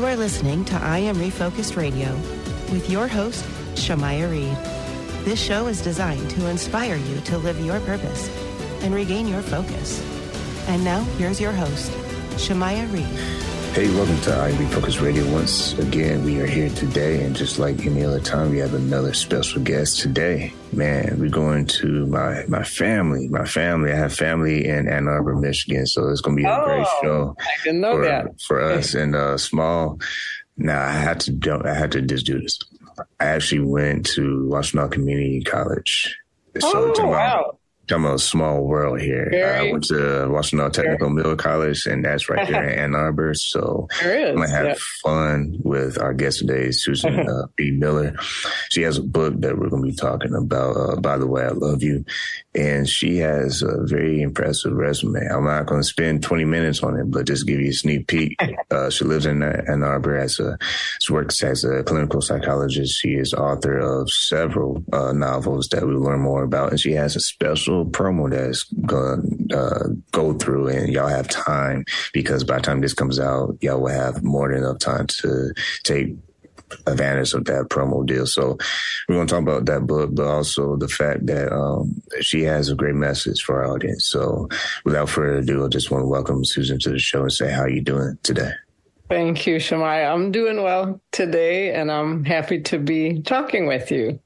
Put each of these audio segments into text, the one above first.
You are listening to I Am Refocused Radio with your host, Shamaya Reed. This show is designed to inspire you to live your purpose and regain your focus. And now, here's your host, Shamaya Reed. Hey, welcome to I Am Refocused Radio. Once again, we are here today, and just like any other time, we have another special guest today. Man, we're going to my family. I have family in Ann Arbor, Michigan, so it's going to be a great show. I didn't know that. For us. And small. Now, I had to just do this. I actually went to Washtenaw Community College. So wow. Talking about a small world here. I went to Washtenaw Technical Middle College, and that's right there in Ann Arbor. So I'm going to have fun with our guest today, Susan Beth Miller. She has a book that we're going to be talking about, By the Way, I Love You. And she has a very impressive resume. I'm not going to spend 20 minutes on it, but just give you a sneak peek. She lives in Ann Arbor she works as a clinical psychologist. She is author of several novels that we'll learn more about. And she has a special promo that's going to go through, and y'all have time, because by the time this comes out, y'all will have more than enough time to take advantage of that promo deal. So we're going to talk about that book, but also the fact that she has a great message for our audience. So without further ado, I just want to welcome Susan to the show and say, how are you doing today? Thank you, Shamaya. I'm doing well today, and I'm happy to be talking with you.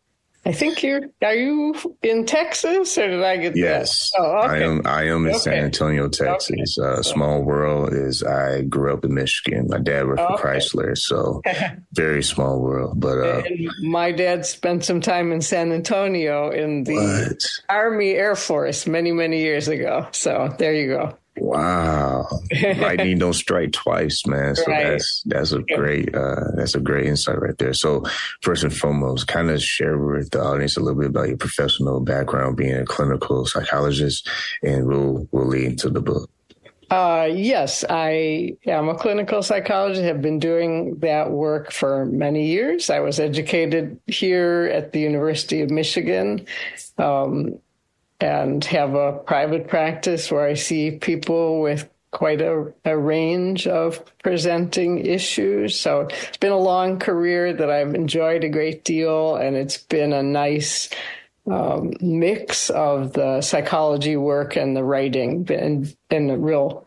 I think are you in Texas, or did I get that? Yes. Oh, okay. I am in San Antonio, Texas. Okay. Small world I grew up in Michigan. My dad worked for Chrysler, so very small world. But and my dad spent some time in San Antonio in the Army Air Force many, many years ago. So there you go. Wow. Lightning don't strike twice, man. So that's a great insight right there. So first and foremost, kind of share with the audience a little bit about your professional background, being a clinical psychologist, and we'll lead into the book. Yes, I am a clinical psychologist, have been doing that work for many years. I was educated here at the University of Michigan, and have a private practice where I see people with quite a range of presenting issues. So it's been a long career that I've enjoyed a great deal, and it's been a nice mix of the psychology work and the writing, and a real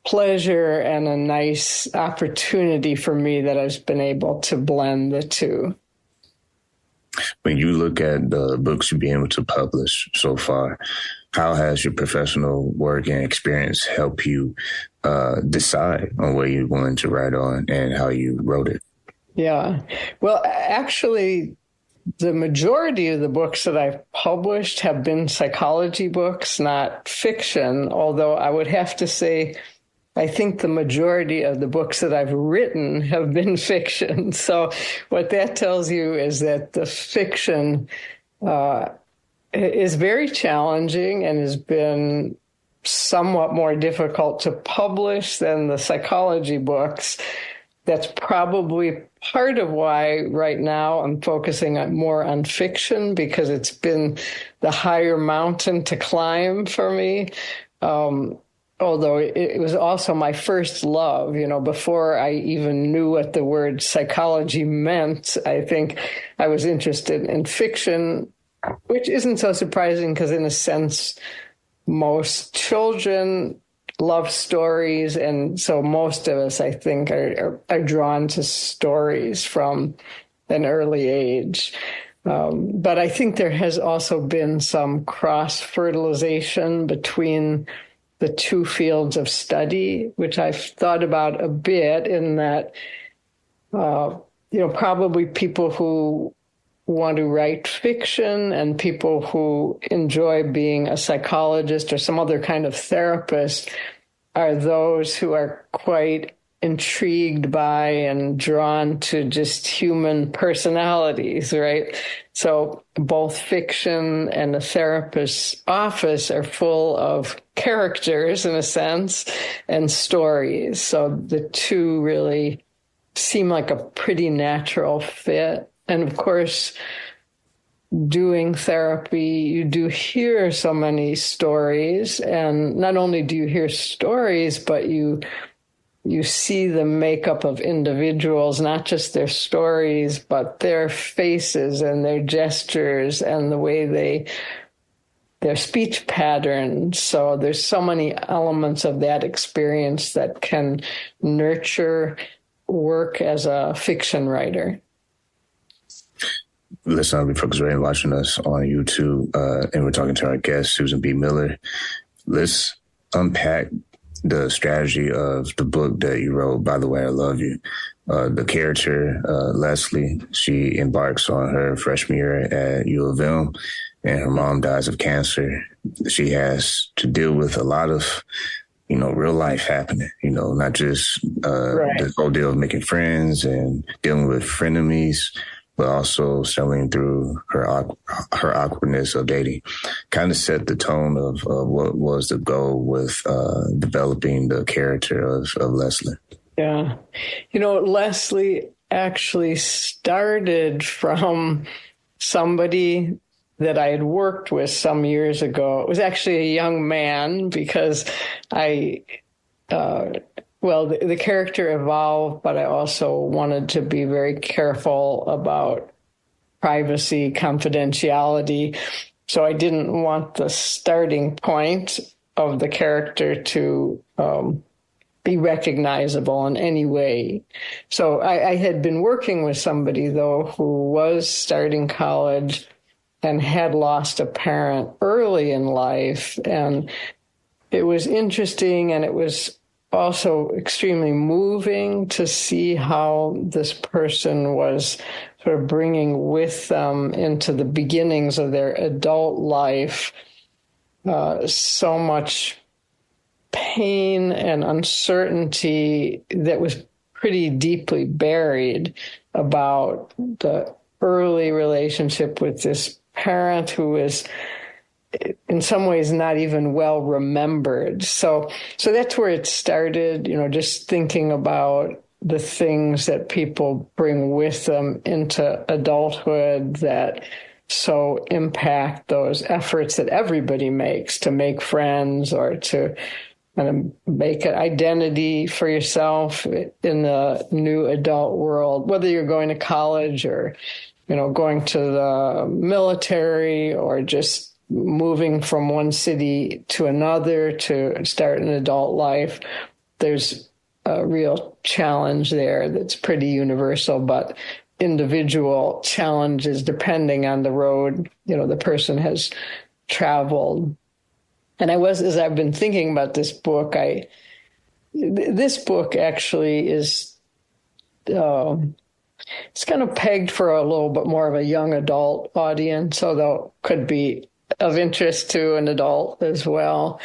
pleasure and a nice opportunity for me that I've been able to blend the two. When you look at the books you've been able to publish so far, how has your professional work and experience helped you decide on what you wanted to write on and how you wrote it? Yeah. Well, actually, the majority of the books that I've published have been psychology books, not fiction, although I would have to say I think the majority of the books that I've written have been fiction. So what that tells you is that the fiction is very challenging and has been somewhat more difficult to publish than the psychology books. That's probably part of why right now I'm focusing more on fiction, because it's been the higher mountain to climb for me. Although it was also my first love, before I even knew what the word psychology meant, I think I was interested in fiction, which isn't so surprising because in a sense, most children love stories. And so most of us, I think, are drawn to stories from an early age. But I think there has also been some cross-fertilization between the two fields of study, which I've thought about a bit, in that, probably people who want to write fiction and people who enjoy being a psychologist or some other kind of therapist are those who are quite intrigued by and drawn to just human personalities, right? So both fiction and a therapist's office are full of characters, in a sense, and stories. So the two really seem like a pretty natural fit. And of course, doing therapy, you do hear so many stories. And not only do you hear stories, but you you see the makeup of individuals, not just their stories, but their faces and their gestures and the way their speech patterns. So there's so many elements of that experience that can nurture work as a fiction writer. Listen, I'll be focused on watching us on YouTube, and we're talking to our guest, Susan B. Miller. Let's unpack the strategy of the book that you wrote, By the Way I Love You. The character, Leslie, she embarks on her freshman year at U of M, and her mom dies of cancer. She has to deal with a lot of, real life happening, not just the whole deal of making friends and dealing with frenemies, but also selling through her awkwardness of dating. Kind of set the tone of what was the goal with developing the character of Leslie. Yeah. Leslie actually started from somebody that I had worked with some years ago. It was actually a young man because the character evolved, but I also wanted to be very careful about privacy, confidentiality. So I didn't want the starting point of the character to be recognizable in any way. So I had been working with somebody, though, who was starting college and had lost a parent early in life. And it was interesting, and it was also extremely moving to see how this person was sort of bringing with them into the beginnings of their adult life so much pain and uncertainty that was pretty deeply buried about the early relationship with this parent who is in some ways not even well remembered. So that's where it started, just thinking about the things that people bring with them into adulthood that so impact those efforts that everybody makes to make friends or to kind of make an identity for yourself in the new adult world, whether you're going to college or, going to the military or just moving from one city to another to start an adult life. There's a real challenge there that's pretty universal, but individual challenges depending on the road, the person has traveled. And as I've been thinking about this book, this book actually is, it's kind of pegged for a little bit more of a young adult audience, although it could be of interest to an adult as well.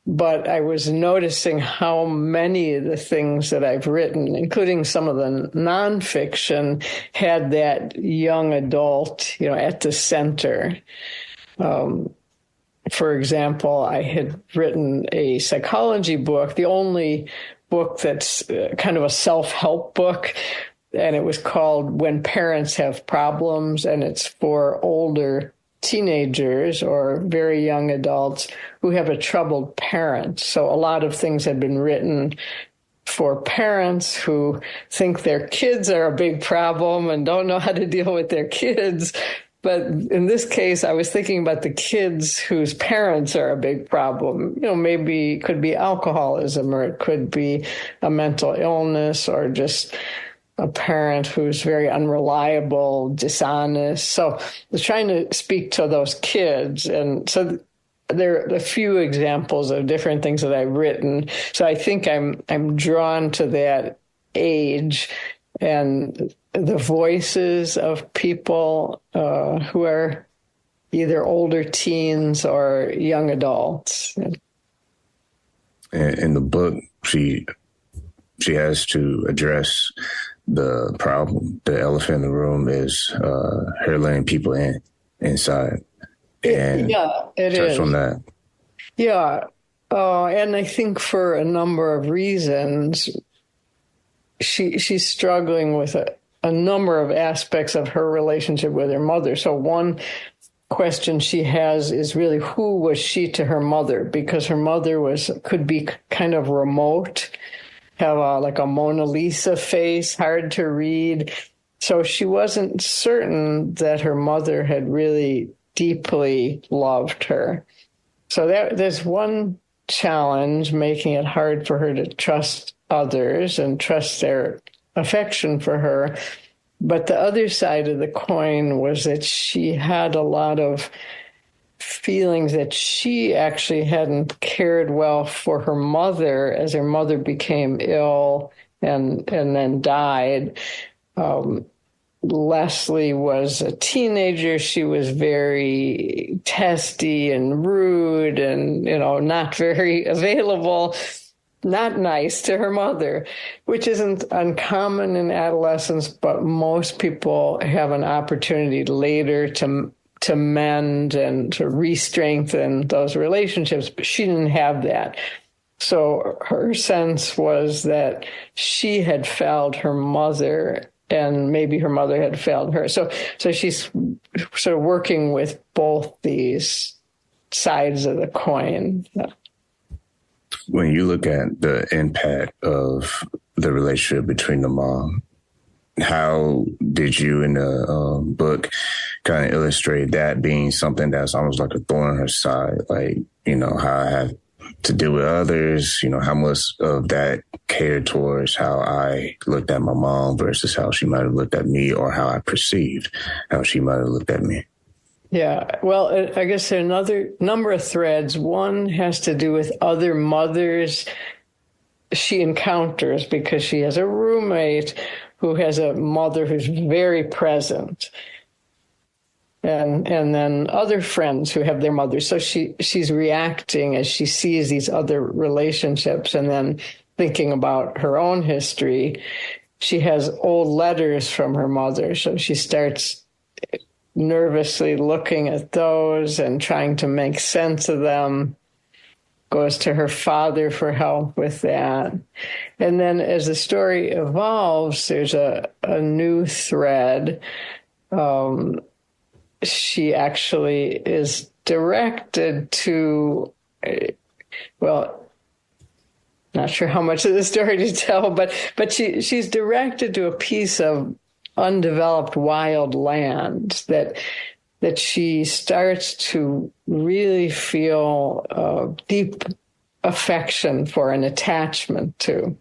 But I was noticing how many of the things that I've written, including some of the nonfiction, had that young adult, at the center. For example, I had written a psychology book, the only book that's kind of a self-help book, and it was called When Parents Have Problems, and it's for older teenagers or very young adults who have a troubled parent. So a lot of things have been written for parents who think their kids are a big problem and don't know how to deal with their kids. But in this case, I was thinking about the kids whose parents are a big problem. Maybe it could be alcoholism, or it could be a mental illness, or just a parent who's very unreliable, dishonest. So I was trying to speak to those kids. And so there are a few examples of different things that I've written. So I think I'm drawn to that age and the voices of people who are either older teens or young adults. In the book, she has to address the problem. The elephant in the room is her letting people inside. And it touch is. on that. Yeah. And I think for a number of reasons, she's struggling with a number of aspects of her relationship with her mother. So one question she has is really, who was she to her mother? Because her mother could be kind of remote have like a Mona Lisa face, hard to read. So she wasn't certain that her mother had really deeply loved her. So there's one challenge, making it hard for her to trust others and trust their affection for her. But the other side of the coin was that she had a lot of feelings that she actually hadn't cared well for her mother as her mother became ill and then died. Leslie was a teenager. She was very testy and rude and, not very available, not nice to her mother, which isn't uncommon in adolescence, but most people have an opportunity later to mend and to re-strengthen those relationships, but she didn't have that. So her sense was that she had failed her mother, and maybe her mother had failed her. So she's sort of working with both these sides of the coin. When you look at the impact of the relationship between the mom, how did you in the book kind of illustrate that being something that's almost like a thorn in her side? Like, how I have to deal with others, how much of that cared towards how I looked at my mom versus how she might have looked at me, or how I perceived how she might have looked at me. Yeah, well, I guess there are another number of threads. One has to do with other mothers she encounters because she has a roommate who has a mother who's very present. And then other friends who have their mothers. So she's reacting as she sees these other relationships and then thinking about her own history. She has old letters from her mother. So she starts nervously looking at those and trying to make sense of them. Goes to her father for help with that. And then as the story evolves, there's a new thread. She actually is directed to, not sure how much of the story to tell, but she's directed to a piece of undeveloped wild land that she starts to really feel deep affection for and attachment to.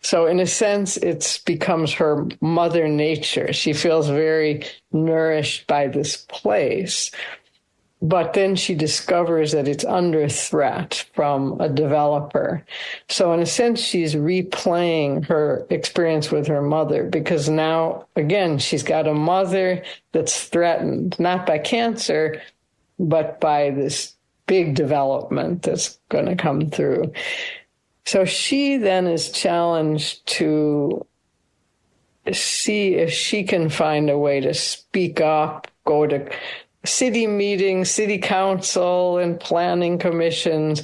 So in a sense, it becomes her mother nature. She feels very nourished by this place. But then she discovers that it's under threat from a developer. So in a sense, she's replaying her experience with her mother because now, again, she's got a mother that's threatened, not by cancer, but by this big development that's going to come through. So she then is challenged to see if she can find a way to speak up, go to city meetings, city council, and planning commissions,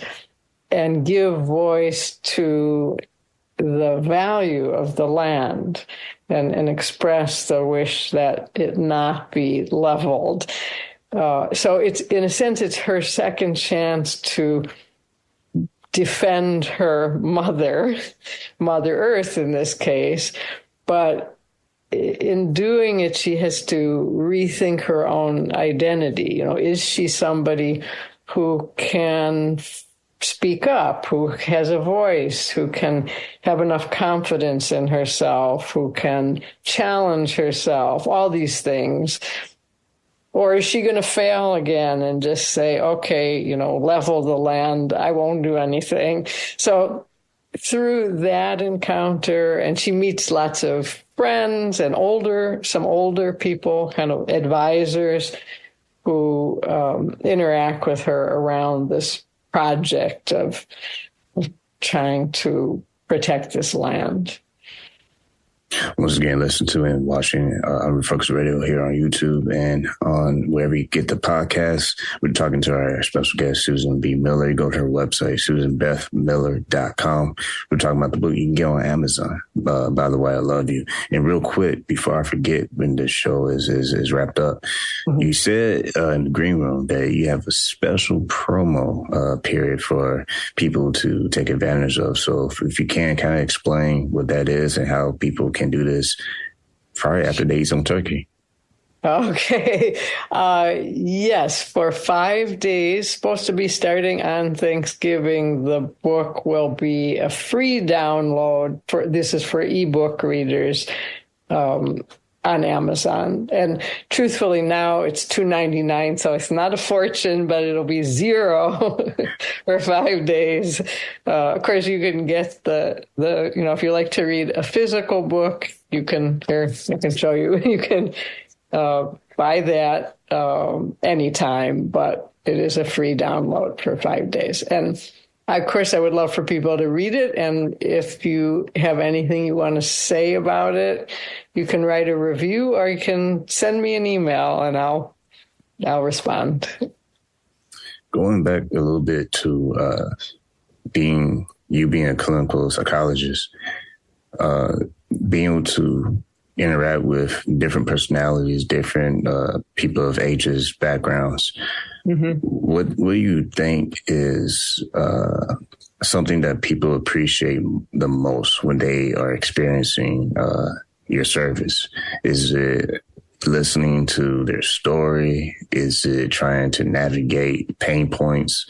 and give voice to the value of the land and express the wish that it not be leveled. So it's, in a sense, it's her second chance to defend her mother, Mother Earth in this case, but in doing it, she has to rethink her own identity. Is she somebody who can speak up, who has a voice, who can have enough confidence in herself, who can challenge herself, all these things? Or is she going to fail again and just say, okay, level the land, I won't do anything? So through that encounter, and she meets lots of friends and some older people, kind of advisors who interact with her around this project of trying to protect this land. Once again, listen to and watching Refocus Radio here on YouTube and on wherever you get the podcast. We're talking to our special guest, Susan B. Miller. You go to her website, susanbethmiller.com. We're talking about the book you can get on Amazon, By the Way I Love You. And real quick, before I forget when this show is wrapped up, you said in the green room that you have a special promo period for people to take advantage of. So if you can kind of explain what that is and how people can do this probably after they eat some turkey. Okay. Yes, for 5 days, supposed to be starting on Thanksgiving, the book will be a free download. This is for ebook readers on Amazon. And truthfully, now it's $2.99, so it's not a fortune, but it'll be $0 for 5 days. Of course, you can get the if you like to read a physical book, I can show you. You can buy that anytime, but it is a free download for 5 days. And of course, I would love for people to read it. And if you have anything you want to say about it, you can write a review or you can send me an email and I'll respond. Going back a little bit to being a clinical psychologist, being able to interact with different personalities, different people of ages, backgrounds. Mm-hmm. What do you think is something that people appreciate the most when they are experiencing your service? Is it listening to their story? Is it trying to navigate pain points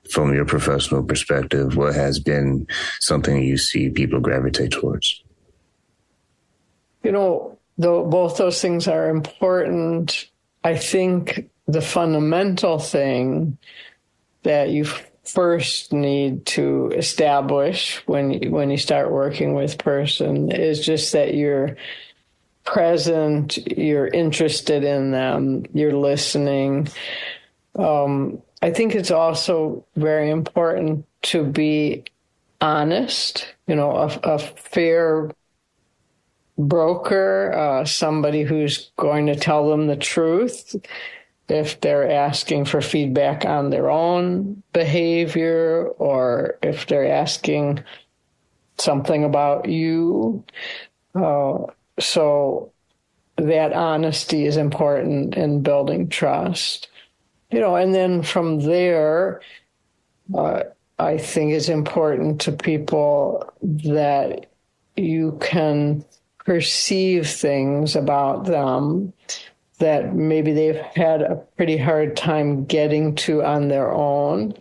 from your professional perspective? What has been something you see people gravitate towards? Both those things are important. I think the fundamental thing that you first need to establish when you start working with a person is just that you're present, you're interested in them, you're listening. I think it's also very important to be honest, a fair broker, somebody who's going to tell them the truth if they're asking for feedback on their own behavior or if they're asking something about you. So that honesty is important in building trust. And then from there, I think it's important to people that you can perceive things about them that maybe they've had a pretty hard time getting to on their own,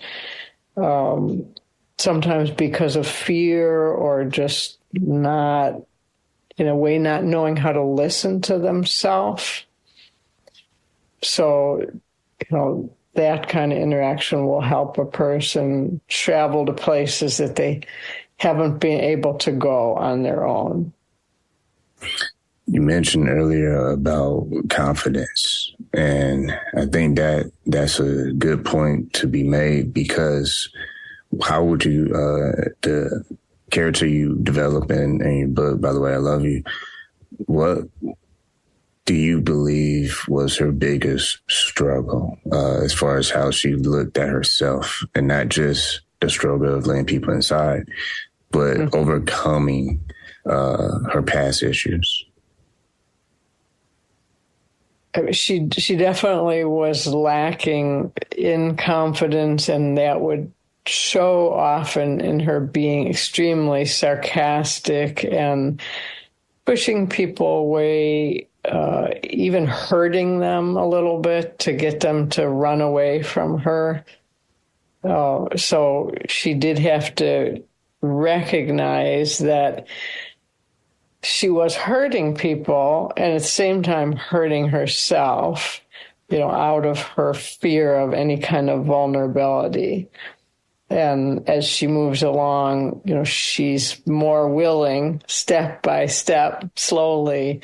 sometimes because of fear or just not, in a way, not knowing how to listen to themselves. So, that kind of interaction will help a person travel to places that they haven't been able to go on their own. You mentioned earlier about confidence, and I think that's a good point to be made, because how would you, the character you develop in your book, By the Way I Love You, what do you believe was her biggest struggle as far as how she looked at herself, and not just the struggle of letting people inside, but overcoming her past issues? She definitely was lacking in confidence, and that would show often in her being extremely sarcastic and pushing people away, even hurting them a little bit to get them to run away from her. So she did have to recognize that she was hurting people and at the same time hurting herself, out of her fear of any kind of vulnerability. And as she moves along, she's more willing, step by step, slowly,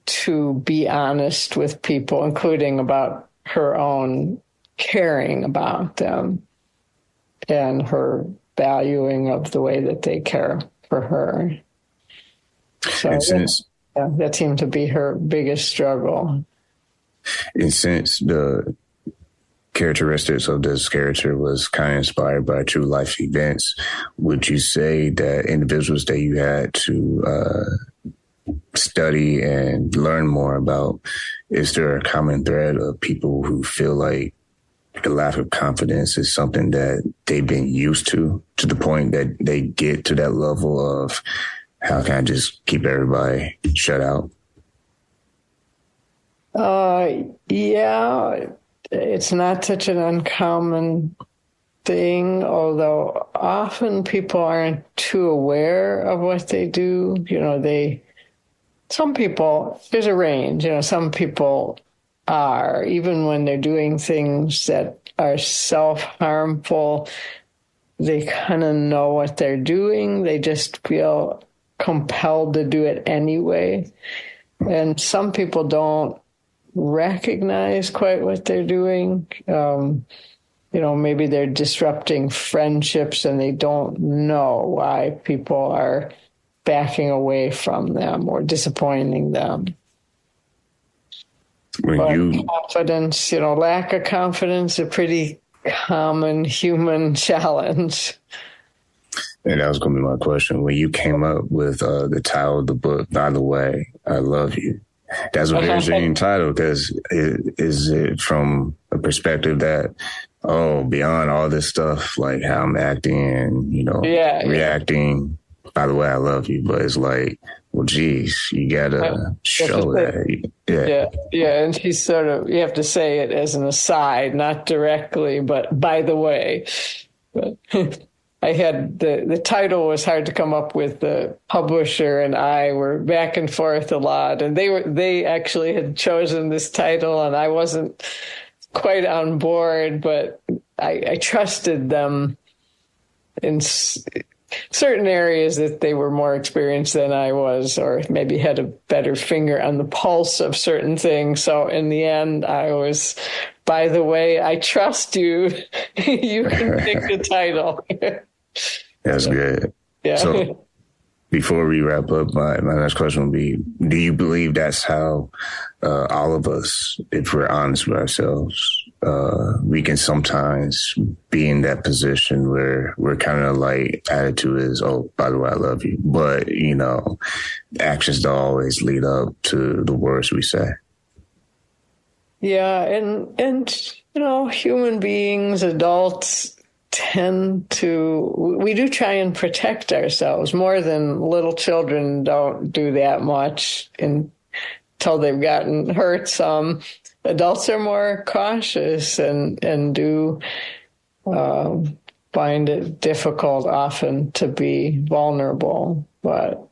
to be honest with people, including about her own caring about them and her valuing of the way that they care for her. So that seemed to be her biggest struggle. And since the characteristics of this character was kind of inspired by true life events, would you say that individuals that you had to study and learn more about, is there a common thread of people who feel like the lack of confidence is something that they've been used to the point that they get to that level of, how can I just keep everybody shut out? Yeah, it's not such an uncommon thing, although often people aren't too aware of what they do. Some people, there's a range, some people are, even when they're doing things that are self-harmful, they kind of know what they're doing. They just feel compelled to do it anyway. And some people don't recognize quite what they're doing. Maybe they're disrupting friendships and they don't know why people are backing away from them or disappointing them. Confidence, lack of confidence, a pretty common human challenge. And that was going to be my question. When you came up with the title of the book, By the Way, I Love You, that's a very interesting title, because is it from a perspective that, beyond all this stuff, like how I'm acting and, reacting, by the way, I love you, but it's like, well, geez, you got to show that. Yeah. And she's sort of, you have to say it as an aside, not directly, but by the way. But I had the title was hard to come up with. The publisher and I were back and forth a lot, and they actually had chosen this title, and I wasn't quite on board, but I trusted them in certain areas that they were more experienced than I was, or maybe had a better finger on the pulse of certain things. So in the end, I was, by the way, I trust you. You can pick the title. That's good. Yeah. So before we wrap up, my next question would be, do you believe that's how all of us, if we're honest with ourselves, we can sometimes be in that position where we're kind of like, attitude is, by the way, I love you. But, actions don't always lead up to the words we say. Yeah. And human beings, adults, we do try and protect ourselves more than little children. Don't do that much until they've gotten hurt some. Adults are more cautious and do find it difficult often to be vulnerable, but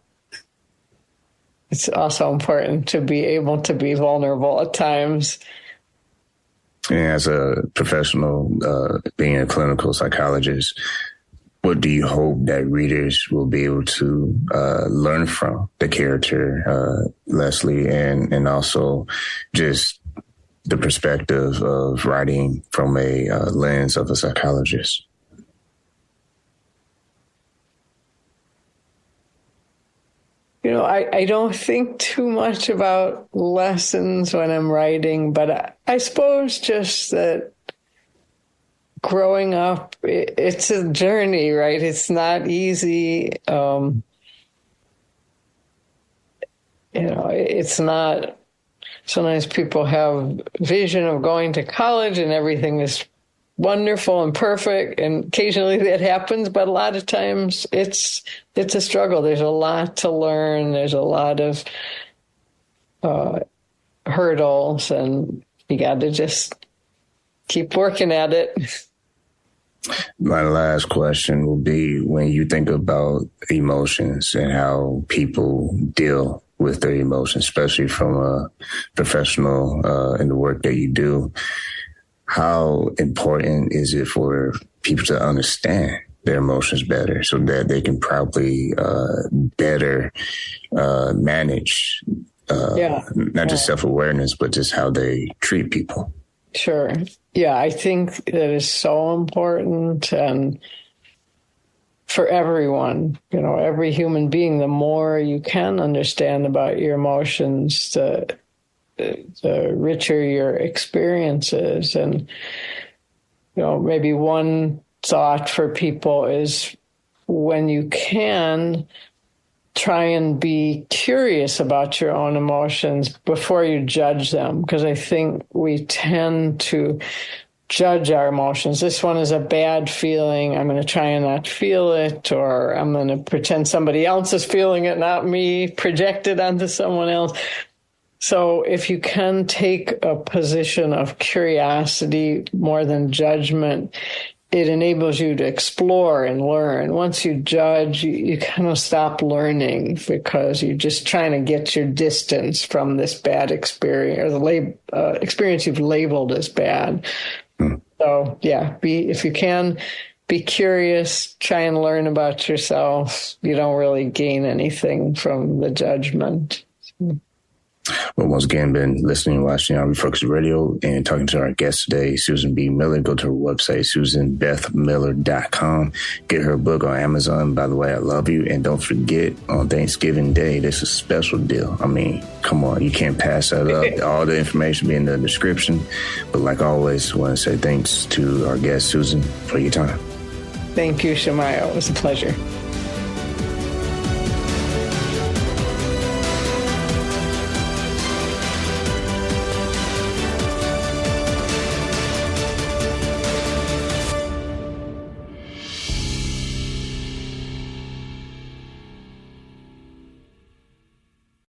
it's also important to be able to be vulnerable at times. And as a professional, being a clinical psychologist, what do you hope that readers will be able to learn from the character, Leslie, and also just the perspective of writing from a lens of a psychologist? I don't think too much about lessons when I'm writing, but I suppose just that growing up, it's a journey, right? It's not easy. It's not, sometimes people have vision of going to college and everything is wonderful and perfect, and occasionally that happens, but a lot of times it's a struggle. There's a lot to learn. There's a lot of hurdles, and you got to just keep working at it. My last question will be, when you think about emotions and how people deal with their emotions, especially from a professional in the work that you do, how important is it for people to understand their emotions better so that they can probably better manage not just self-awareness, but just how they treat people? Sure. Yeah, I think that is so important. And for everyone, every human being. The more you can understand about your emotions, the richer your experiences. And, maybe one thought for people is, when you can, try and be curious about your own emotions before you judge them, because I think we tend to judge our emotions. This one is a bad feeling. I'm going to try and not feel it, or I'm going to pretend somebody else is feeling it, not me, project it onto someone else. So if you can take a position of curiosity more than judgment, it enables you to explore and learn. Once you judge, you kind of stop learning, because you're just trying to get your distance from this bad experience, or the experience you've labeled as bad. So, if you can, be curious, try and learn about yourself. You don't really gain anything from the judgment. Well, once again, been listening and watching on Refocus Radio and talking to our guest today, Susan B. Miller. Go to her website, susanbethmiller.com. Get her book on Amazon. By the way, I love you. And don't forget, on Thanksgiving Day, this is a special deal. I mean, come on, you can't pass that up. All the information will be in the description. But like always, I want to say thanks to our guest, Susan, for your time. Thank you, Shemaya. It was a pleasure.